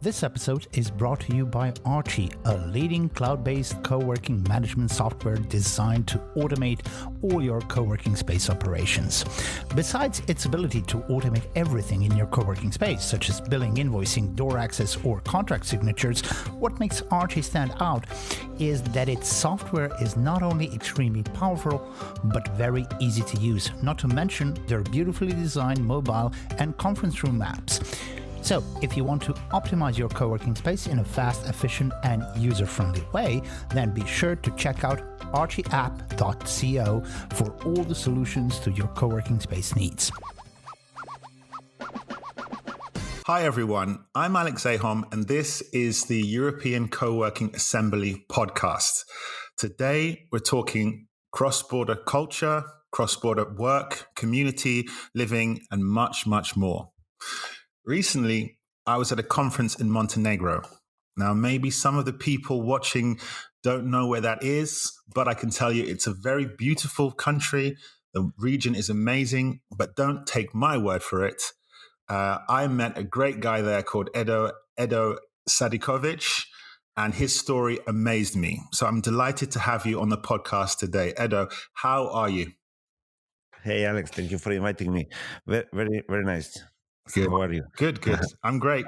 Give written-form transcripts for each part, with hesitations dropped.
This episode is brought to you by Archie, a leading cloud-based co-working management software designed to automate all your co-working space operations. Besides its ability to automate everything in your co-working space, such as billing, invoicing, door access, or contract signatures, what makes Archie stand out is that its software is not only extremely powerful, but very easy to use, not to mention their beautifully designed mobile and conference room apps. So, if you want to optimize your co-working space in a fast, efficient, and user-friendly way, then be sure to check out archieapp.co for all the solutions to your co-working space needs. Hi everyone, I'm Alex Ahom, and this is the European Co-working Assembly podcast. Today, we're talking cross-border culture, cross-border work, community, living, and much, much more. Recently, I was at a conference in Montenegro. Now, maybe some of the people watching don't know where that is, but I can tell you it's a very beautiful country. The region is amazing, but don't take my word for it. I met a great guy there called Edo Sadiković, and his story amazed me. So I'm delighted to have you on the podcast today. Edo, how are you? Hey, Alex, thank you for inviting me. Very, very, very nice. Good. How are you? Good. I'm great.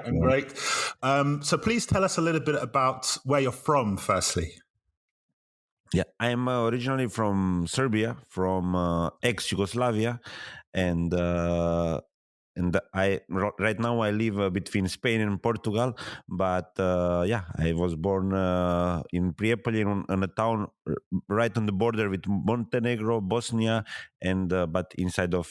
So please tell us a little bit about where you're from, firstly. Yeah, I'm originally from Serbia, from ex-Yugoslavia, and right now I live between Spain and Portugal. But I was born in Prijepolje, in a town right on the border with Montenegro, Bosnia, and but inside of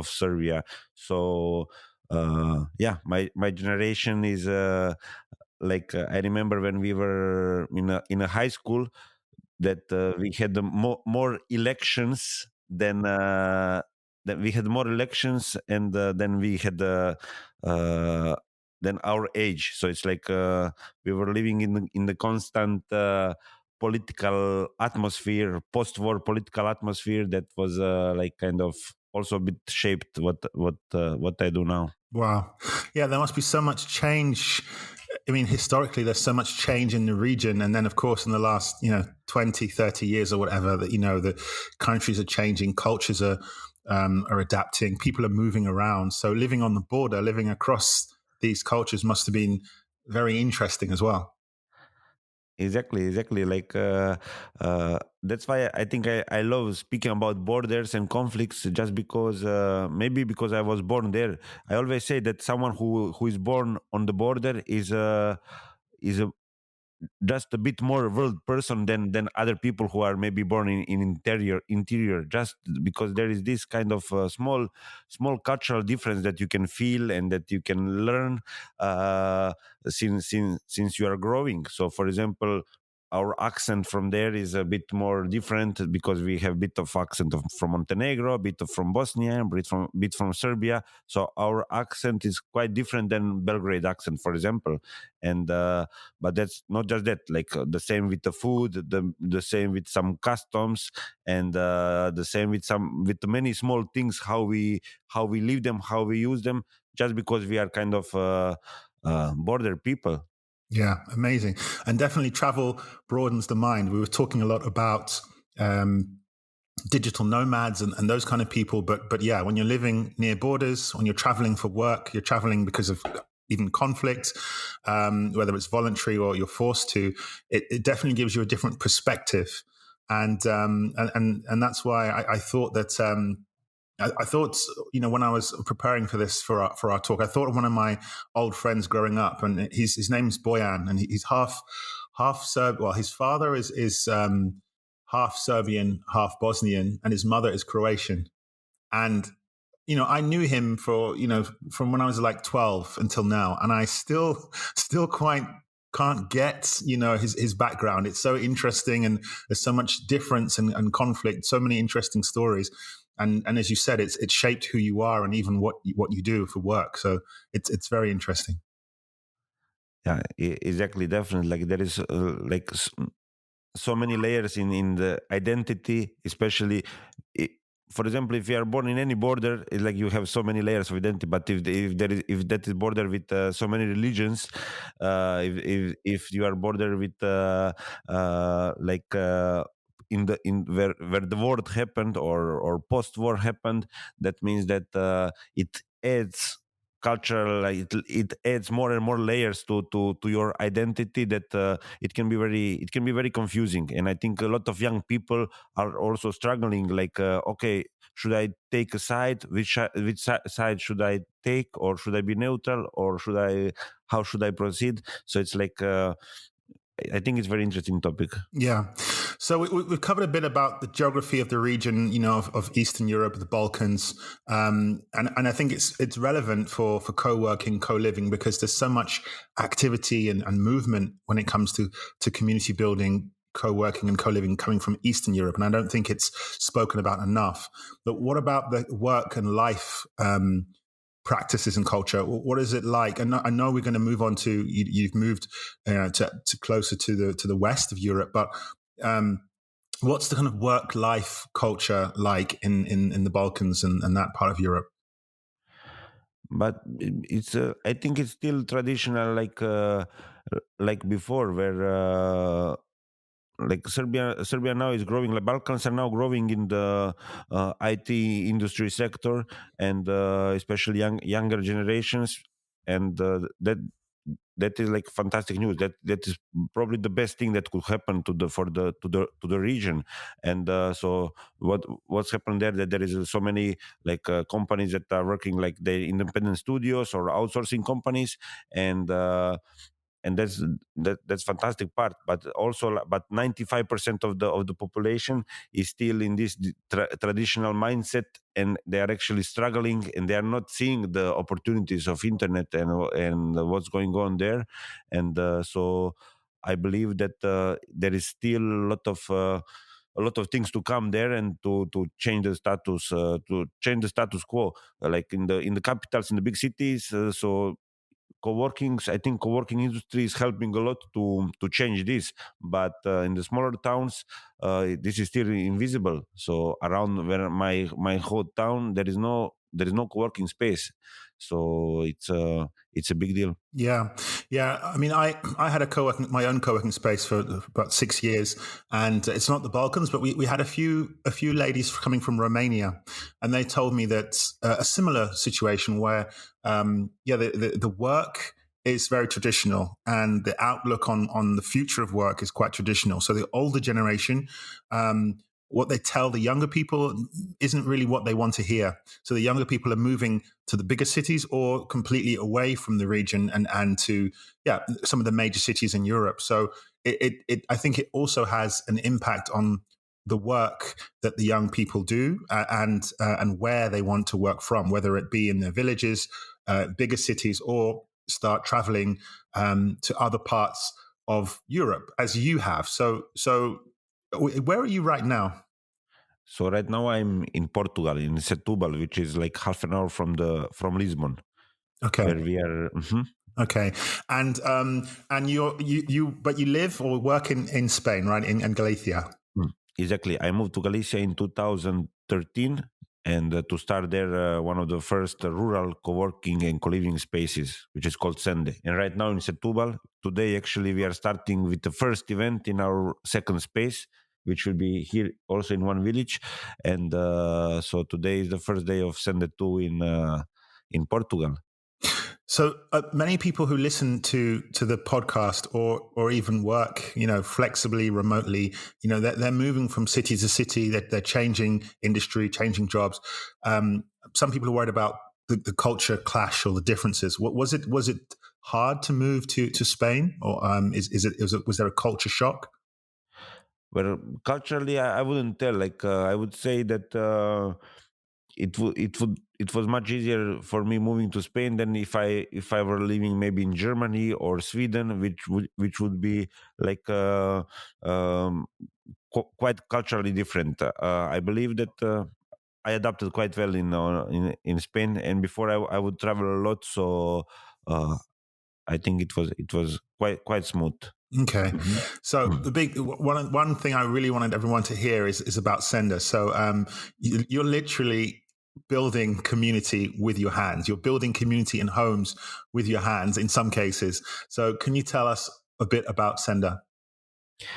Serbia. So my generation is I remember when we were in a high school that we had more elections than. That we had more elections and then we had than our age. So it's like we were living in the constant political atmosphere, post-war political atmosphere that was kind of also a bit shaped what I do now. Wow. Yeah, there must be so much change. I mean, historically, there's so much change in the region. And then, of course, in the last, 20, 30 years or whatever, that, the countries are changing, cultures are adapting, people are moving around. So living on the border, living across these cultures must have been very interesting as well. Exactly. That's why I think I love speaking about borders and conflicts, just because maybe because I was born there. I always say that someone who is born on the border is just a bit more world person than other people who are maybe born in interior, just because there is this kind of small cultural difference that you can feel and that you can learn since you are growing. So for example, our accent from there is a bit more different because we have a bit of accent from Montenegro, a bit from Bosnia, a bit from Serbia. So our accent is quite different than Belgrade accent, for example. And but that's not just that. The same with the food, the same with some customs, and the same with many small things. How we live them, how we use them, just because we are kind of border people. Yeah, amazing. And definitely travel broadens the mind. We were talking a lot about digital nomads and those kind of people. But yeah, when you're living near borders, when you're traveling for work, you're traveling because of even conflict, whether it's voluntary or you're forced to, it definitely gives you a different perspective. And that's why I thought that I thought, when I was preparing for this for our talk, I thought of one of my old friends growing up, and his name's Boyan, and he's half Serb. Well, his father is half Serbian, half Bosnian, and his mother is Croatian. And I knew him from when I was like 12 until now, and I still quite can't get his background. It's so interesting, and there's so much difference and conflict, so many interesting stories. And as you said, it's shaped who you are and even what you do for work. So it's very interesting. Yeah, exactly, definitely. There is so many layers in the identity, especially for example, if you are born in any border, it's like you have so many layers of identity. But if that is border with so many religions, if you are border with like in where the war happened or post war happened, that means that it adds cultural, like it adds more and more layers to your identity, that it can be very confusing. And I think a lot of young people are also struggling, like okay, should I take a side, side should I take, or should I be neutral, or should I how should I proceed? So it's like I think it's a very interesting topic. Yeah. So we've covered a bit about the geography of the region, of Eastern Europe, the Balkans, and I think it's relevant for co-working, co-living, because there's so much activity and movement when it comes to community building, co-working and co-living coming from Eastern Europe, and I don't think it's spoken about enough. But what about the work and life practices and culture? What is it like? And I know we're going to move on to you've moved to closer to the west of Europe, but what's the kind of work life culture like in the Balkans and that part of Europe? But it's I think it's still traditional, like before, where like Serbia now is growing. Like Balkans are now growing in the IT industry sector, and especially younger generations, and that is like fantastic news. That is probably the best thing that could happen to the region. And so what's happened there, that there is so many like companies that are working like the independent studios or outsourcing companies, and that's fantastic part. But also, but 95% of the population is still in this traditional mindset, and they are actually struggling, and they are not seeing the opportunities of internet and what's going on there. And so I believe that there is still a lot of things to come there, and to change the status quo, like in the capitals, in the big cities. So I think co-working industry is helping a lot to change this. But in the smaller towns, this is still invisible. So around where my whole town, there is no co-working space. So it's a big deal. Yeah, yeah. I mean, I had my own co-working space for about 6 years, and it's not the Balkans, but we had a few ladies coming from Romania, and they told me that a similar situation where the work is very traditional, and the outlook on the future of work is quite traditional. So the older generation, what they tell the younger people isn't really what they want to hear. So the younger people are moving to the bigger cities or completely away from the region and to some of the major cities in Europe. So I think it also has an impact on the work that the young people do and where they want to work from, whether it be in their villages, bigger cities, or start traveling to other parts of Europe, as you have. So where are you right now? So right now I'm in Portugal, in Setúbal, which is like half an hour from Lisbon, Okay. where we are. Okay, and but you live or work in Spain, right? In Galicia. Exactly. I moved to Galicia in 2013, and to start there, one of the first rural co-working and co-living spaces, which is called Sende. And right now in Setúbal, today actually we are starting with the first event in our second space, which will be here also in one village. And so today is the first day of Sende 2 in Portugal. So many people who listen to the podcast or even work, flexibly, remotely, they're moving from city to city. They're changing industry, changing jobs. Some people are worried about the culture clash or the differences. Was it hard to move to Spain, or was there a culture shock? Well, culturally, I wouldn't tell. Like I would say that it was much easier for me moving to Spain than if I were living maybe in Germany or Sweden, which would be like quite culturally different. I believe that I adapted quite well in Spain, and before I would travel a lot, so I think it was quite smooth. Okay. So the big one thing I really wanted everyone to hear is about Sende. So you're literally building community with your hands. You're building community in homes with your hands in some cases. So can you tell us a bit about Sende?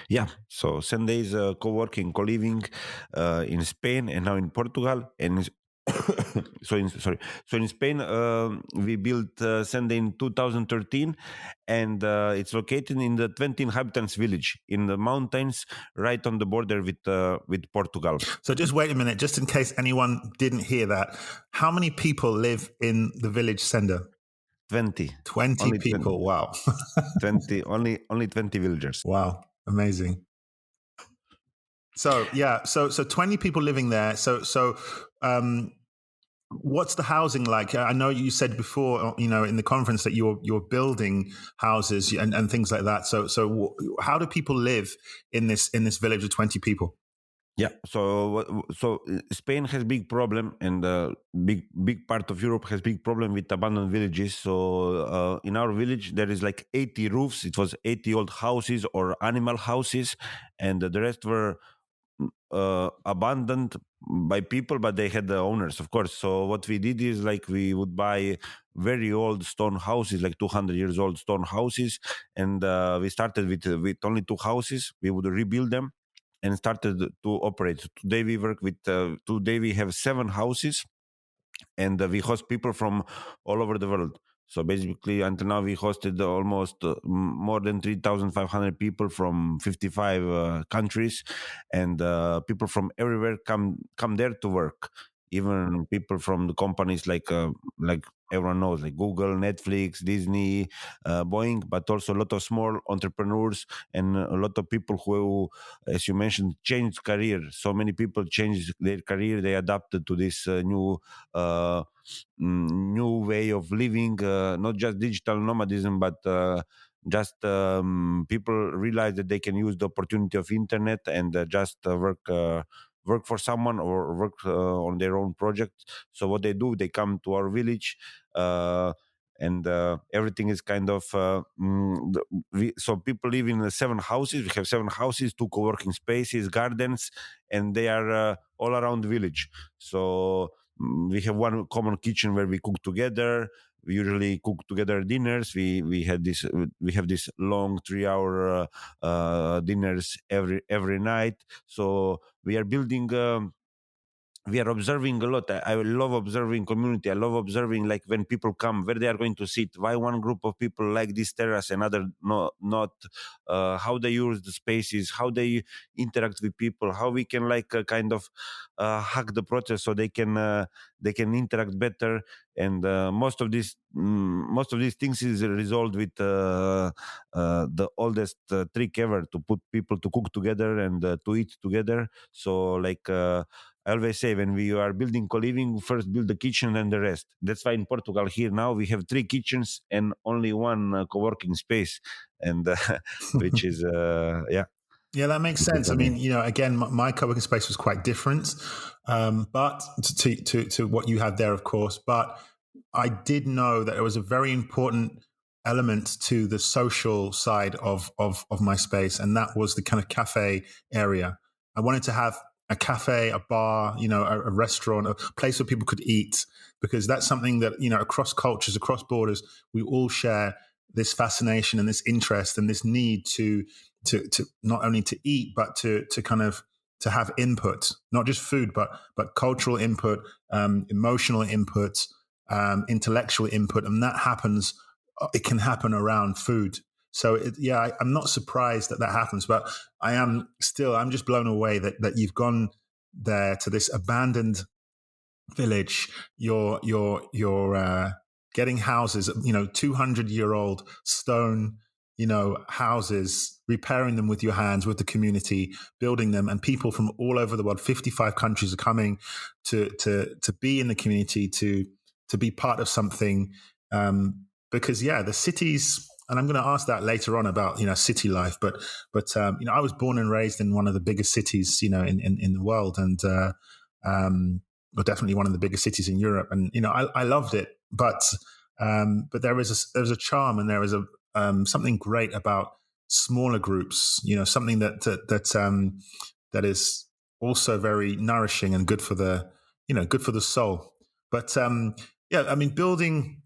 Yeah, so Sende is co-working, co-living in Spain and now in Portugal. And so in Spain, we built Sende in 2013, and it's located in the 20 inhabitants village in the mountains, right on the border with Portugal. So just wait a minute, just in case anyone didn't hear that. How many people live in the village Sende? 20. 20 Only people. 20, Wow. 20 only 20 villagers. Wow. Amazing. So yeah, so 20 people living there. So what's the housing like? I know you said before, in the conference that you're building houses and things like that. So how do people live in this village of 20 people? Yeah, so Spain has big problem, and big part of Europe has big problem with abandoned villages. So in our village there is like 80 roofs. It was 80 old houses or animal houses, and the rest were abandoned by people, but they had the owners, of course. So what we did is like we would buy very old stone houses, like 200 years old stone houses, and we started with only 2 houses. We would rebuild them and started to operate. Today we have 7 houses, and we host people from all over the world. So basically, until now, we hosted almost more than 3,500 people from 55 countries, and people from everywhere come there to work. Even people from the companies like everyone knows, like Google, Netflix, Disney, Boeing, but also a lot of small entrepreneurs and a lot of people who, as you mentioned, changed career. So many people changed their career. They adapted to this new way of living, not just digital nomadism, but just people realize that they can use the opportunity of internet and just work for someone or work on their own project. So what they do, they come to our village, and everything is kind of so people live in 7 houses. We have 7 houses, 2 co-working spaces, gardens, and they are all around the village. So we have one common kitchen where we cook together. We usually cook together dinners. We have this long 3-hour dinners every night. So we are building. We are observing a lot. I love observing community. I love observing like when people come, where they are going to sit, why one group of people like this terrace and other not, how they use the spaces, how they interact with people, how we can like kind of hack the process so they can interact better. And most of these things is resolved with the oldest trick ever, to put people to cook together and to eat together. So like I always say, when we are building co-living, first build the kitchen and the rest. That's why in Portugal here now we have 3 kitchens and only 1 co-working space, and which is yeah. Yeah, that makes sense. I mean, again, my co-working space was quite different, but to what you had there, of course. But I did know that it was a very important element to the social side of my space, and that was the kind of cafe area. I wanted to have a cafe, a bar, a restaurant, a place where people could eat, because that's something that, across cultures, across borders, we all share this fascination and this interest and this need to not only to eat, but to kind of to have input, not just food, but cultural input, emotional input, intellectual input, and that happens. It can happen around food. So I'm not surprised that happens, but I'm just blown away that you've gone there to this abandoned village. You're getting houses, 200-year-old stone, houses, repairing them with your hands, with the community, building them, and people from all over the world, 55 countries are coming to be in the community, to be part of something. Because the cities, and I'm going to ask that later on about city life, but I was born and raised in one of the biggest cities in the world, and well, definitely one of the biggest cities in Europe, and I loved it, but there was a charm, and there was something great about smaller groups. Something that is also very nourishing and good for the soul. But building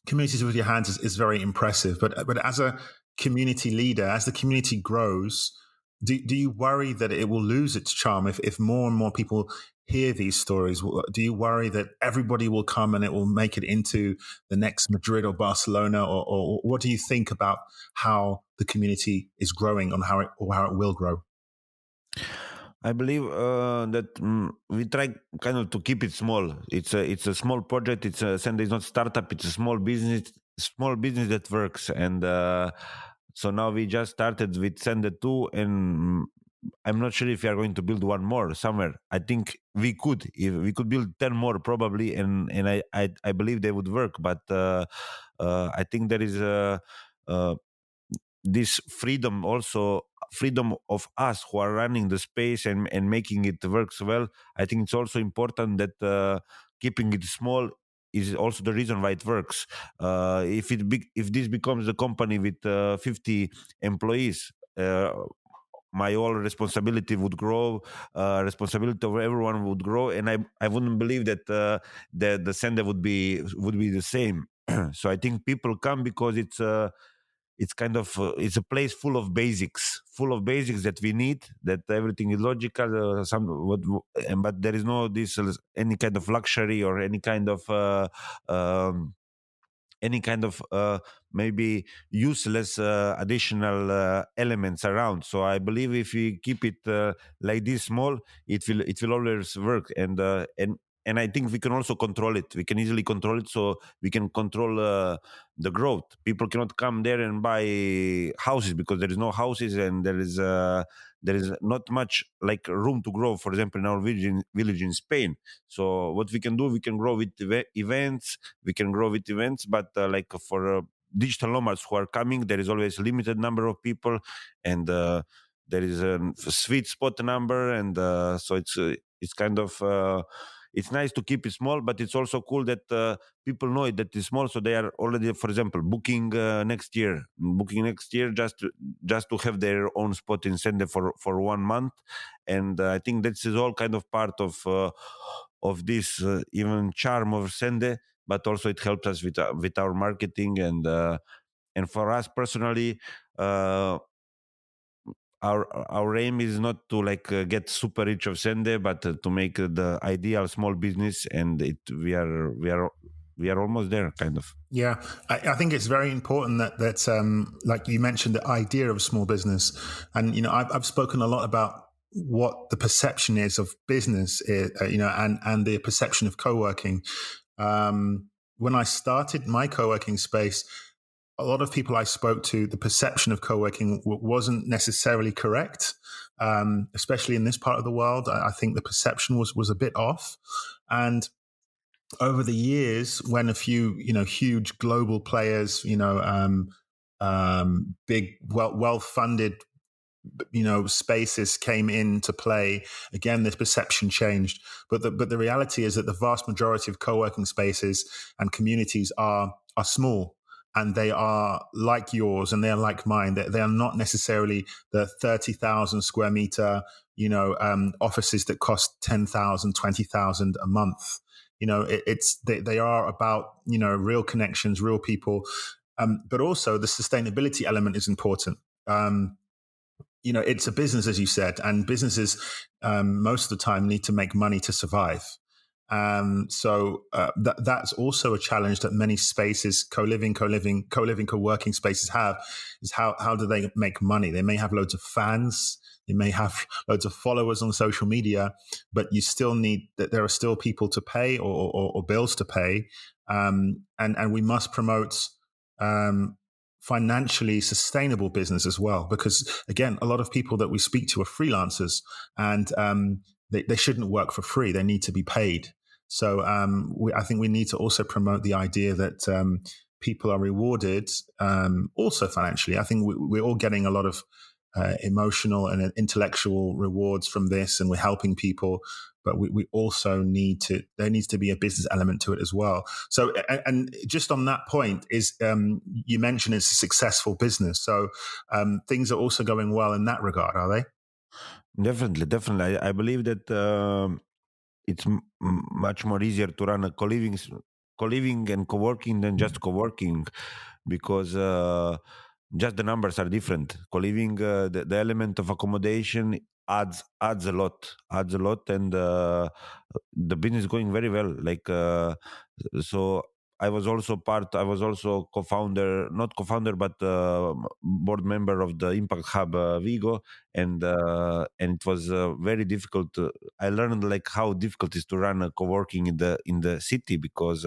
communities with your hands is very impressive. But as a community leader, as the community grows, do you worry that it will lose its charm if more and more people hear these stories? Do you worry that everybody will come and it will make it into the next Madrid or Barcelona, or what do you think about how the community is growing and how it will grow? I believe that we try kind of to keep it small. It's a small project. Sende is not startup. It's a small business that works. And so now we just started with Sende 2, and I'm not sure if we are going to build one more somewhere. I think we could. If we could build 10 more probably, and I believe they would work. But I think there is this freedom of us who are running the space and making it works well. I think it's also important that keeping it small is also the reason why it works. If this becomes a company with 50 employees, my whole responsibility would grow, responsibility of everyone would grow, and I wouldn't believe that the Sende would be the same. So I think people come because it's kind of it's a place full of basics that we need, that everything is logical, but there is no this any kind of luxury or any kind of maybe useless additional elements around. So I believe if we keep it like this small, it will always work. And I think we can also control it. We can easily control it, so we can control the growth. People cannot come there and buy houses because there is no houses, and there is not much like room to grow. For example, in our village in Spain. So what we can do, we can grow with events. We can grow with events, but like for digital nomads who are coming, there is always a limited number of people, and there is a sweet spot number, and so it's kind of. It's nice to keep it small, but it's also cool that people know that it's small, so they are already, for example, booking next year just to have their own spot in Sende for 1 month, and I think this is all kind of part of this even charm of Sende, but also it helps us with our marketing, and for us personally. Our aim is not to get super rich of Sende, but to make the ideal small business, and we are almost there, kind of. Yeah, I think it's very important that like you mentioned, the idea of small business, and I've spoken a lot about what the perception is of business, and the perception of co-working. When I started my co-working space, a lot of people I spoke to, the perception of co-working wasn't necessarily correct, especially in this part of the world. I think the perception was a bit off. And over the years, when a few, huge global players, big, well-funded, spaces came into play, again, this perception changed. But the reality is that the vast majority of co-working spaces and communities are small. And they are like yours, and they are like mine. They are not necessarily the 30,000 square meter, offices that cost 10,000, 20,000 a month. They are about, real connections, real people. But also the sustainability element is important. It's a business, as you said, and businesses most of the time need to make money to survive. So that's also a challenge that many spaces, co-living, co-working spaces have, is how do they make money? They may have loads of fans, they may have loads of followers on social media, but you still need that. There are still people to pay or bills to pay, and we must promote financially sustainable business as well, because again, a lot of people that we speak to are freelancers, and they shouldn't work for free. They need to be paid. So I think we need to also promote the idea that people are rewarded also financially. I think we're all getting a lot of emotional and intellectual rewards from this, and we're helping people. but we also need to, there needs to be a business element to it as well. So, and just on that point is, you mentioned it's a successful business. So things are also going well in that regard, are they? Definitely, definitely. I believe that it's much more easier to run a co-living and co-working than just co-working, because just the numbers are different. Co-living, the element of accommodation adds a lot, and the business is going very well. Like so, I was also co-founder, not co-founder, but board member of the Impact Hub Vigo, and it was very difficult. I learned like how difficult it is to run a co-working in the city, because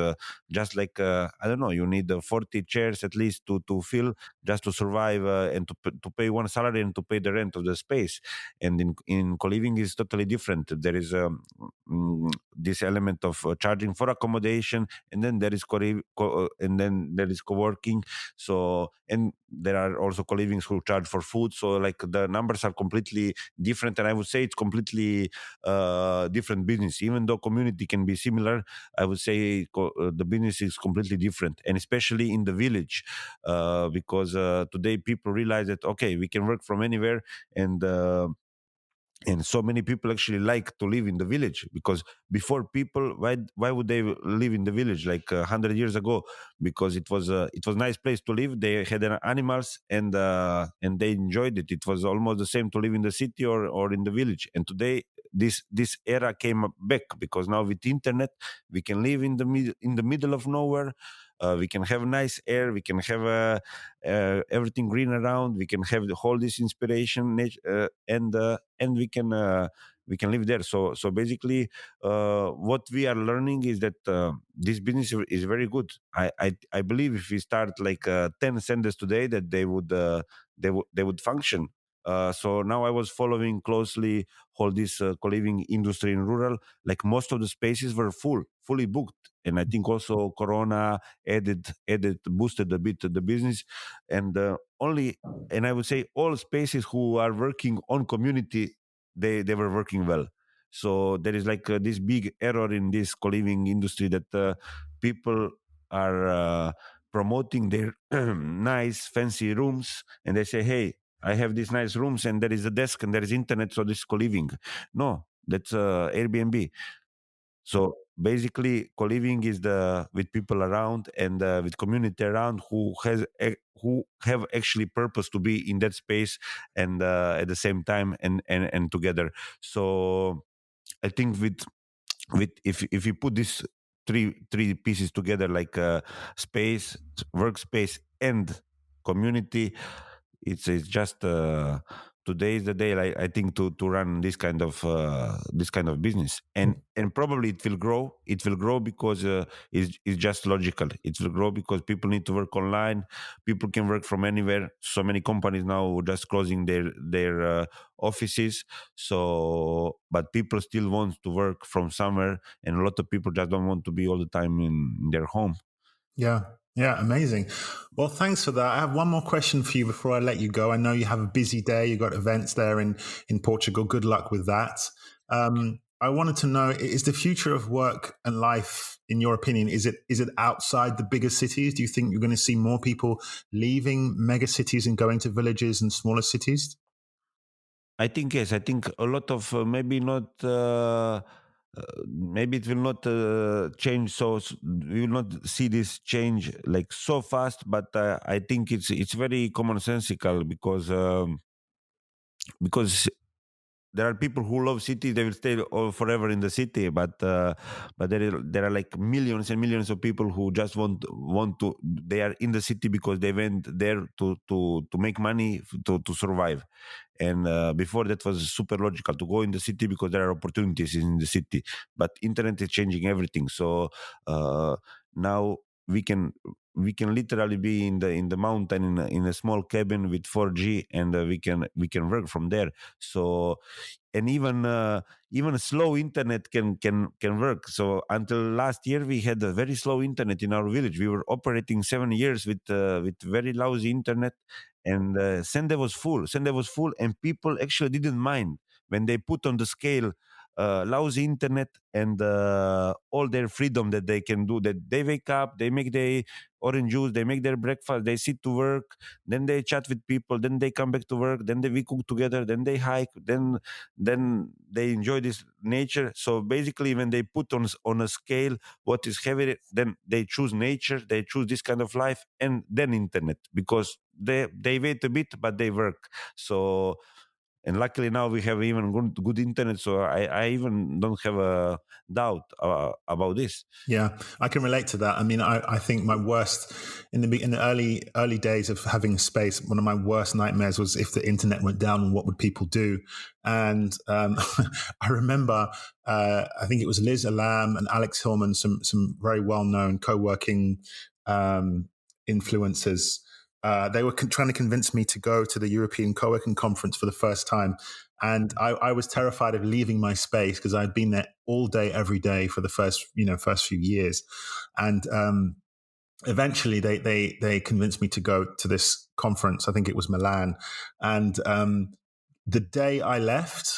just like I don't know, you need 40 chairs at least to fill, just to survive, and to pay one salary and to pay the rent of the space. And in co-living is totally different. There is this element of charging for accommodation, and then there is and then there is co-working. So, and there are also co-livings who charge for food. So like the numbers are completely different, and I would say it's completely different business. Even though community can be similar, I would say the business is completely different, and especially in the village, because today people realize that okay, we can work from anywhere, and so many people actually like to live in the village, because before, people, why would they live in the village like 100 years ago? Because it was nice place to live. They had animals, and they enjoyed it. It was almost the same to live in the city or in the village. And today this era came back, because now with internet we can live in the middle of nowhere. We can have nice air, we can have everything green around, we can have the whole this inspiration, and we can live there. So basically, what we are learning is that this business is very good. I believe if we start like 10 Sendes today, that they would function. So now I was following closely all this co-living industry in rural. Like most of the spaces were fully booked, and I think also Corona boosted a bit the business, and only, and I would say all spaces who are working on community, they were working well. So there is like this big error in this co-living industry, that people are promoting their nice fancy rooms, and they say, hey, I have these nice rooms and there is a desk and there is internet, so this is co-living. No, that's Airbnb. So basically, co-living is the with people around, and with community around, who have actually purpose to be in that space, and at the same time, and together. So I think with if you put these three pieces together, like space, workspace, and community, it's just today is the day, I think, to run this kind of business, and probably it will grow because it's just logical. It will grow because people need to work online, people can work from anywhere. So many companies now just closing their offices. So but people still want to work from somewhere, and a lot of people just don't want to be all the time in their home. Yeah. Yeah. Amazing. Well, thanks for that. I have one more question for you before I let you go. I know you have a busy day. You've got events there in Portugal. Good luck with that. I wanted to know, is the future of work and life, in your opinion, is it outside the bigger cities? Do you think you're going to see more people leaving mega cities and going to villages and smaller cities? I think yes. I think a lot of maybe not. Maybe it will not change. We will not see this change like so fast. But I think it's very commonsensical, because there are people who love cities. They will stay all forever in the city, but there are like millions and millions of people who just want to. They are in the city because they went there to make money, to survive. And before, that was super logical to go in the city because there are opportunities in the city. But internet is changing everything. So now we can literally be in the mountain, in a small cabin with 4G, and we can work from there. So, and even slow internet can work. So until last year, we had a very slow internet in our village. We were operating 7 years with very lousy internet, and Sende was full. Sende was full, and people actually didn't mind when they put on the scale lousy internet and all their freedom that they can do, that they wake up, they make their orange juice, they make their breakfast, they sit to work, then they chat with people, then they come back to work, then we cook together, then they hike, then they enjoy this nature. So basically, when they put on a scale what is heavy, then they choose nature, they choose this kind of life, and then internet, because they wait a bit but they work. So, and luckily now we have even good internet, so I even don't have a doubt about this. Yeah, I can relate to that. I mean, I think my worst in the early days of having space, one of my worst nightmares was if the internet went down and what would people do. And I remember, I think it was Liz Alam and Alex Hillman, some very well known co-working influencers. They were trying to convince me to go to the European Co-working Conference for the first time. And I was terrified of leaving my space because I'd been there all day, every day for the first few years. And eventually they convinced me to go to this conference. I think it was Milan. And the day I left,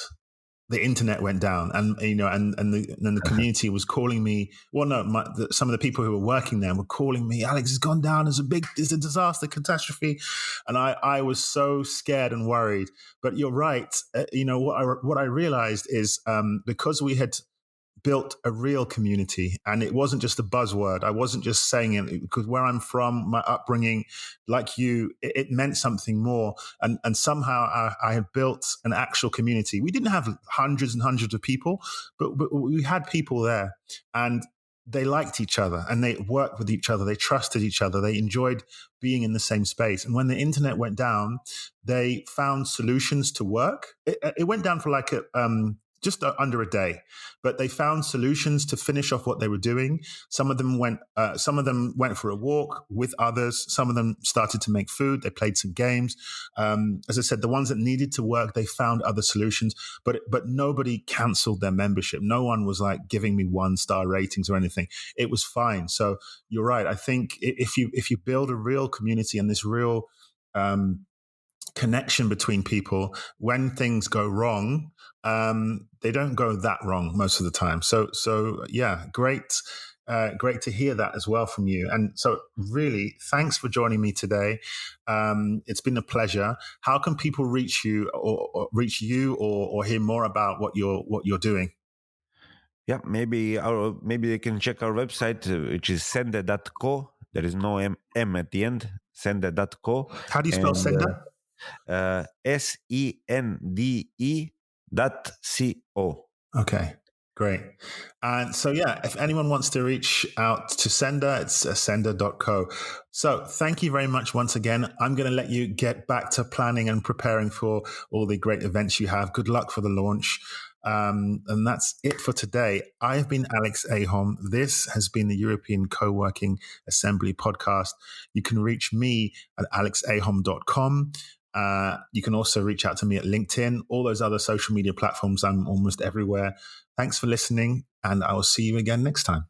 the internet went down, and the community was calling me. Well, no, some of the people who were working there were calling me. Alex has gone down. It's a disaster, catastrophe, and I was so scared and worried. But you're right. What I realized is because we had built a real community, and it wasn't just a buzzword. I wasn't just saying it because where I'm from, my upbringing, like you, it meant something more. And somehow I had built an actual community. We didn't have hundreds and hundreds of people, but we had people there, and they liked each other, and they worked with each other. They trusted each other. They enjoyed being in the same space. And when the internet went down, they found solutions to work. It went down for like just under a day, but they found solutions to finish off what they were doing. Some of them went for a walk with others. Some of them started to make food. They played some games. As I said, the ones that needed to work, they found other solutions, but nobody canceled their membership. No one was like giving me 1-star ratings or anything. It was fine. So you're right. I think if you build a real community and this real, connection between people, when things go wrong, they don't go that wrong most of the time. So yeah, great to hear that as well from you. And so really, thanks for joining me today. It's been a pleasure. How can people reach you or hear more about what you're doing? Yeah, maybe they can check our website, which is sende.co. There is no M at the end. Sende.co. How do you spell Sende? SENDE.co. Okay, great. And so, yeah, if anyone wants to reach out to Sende, it's sende.co. So thank you very much once again. I'm going to let you get back to planning and preparing for all the great events you have. Good luck for the launch. And that's it for today. I've been Alex Ahom. This has been the European Co-working Assembly podcast. You can reach me at alexahom.com. You can also reach out to me at LinkedIn, all those other social media platforms. I'm almost everywhere. Thanks for listening, and I will see you again next time.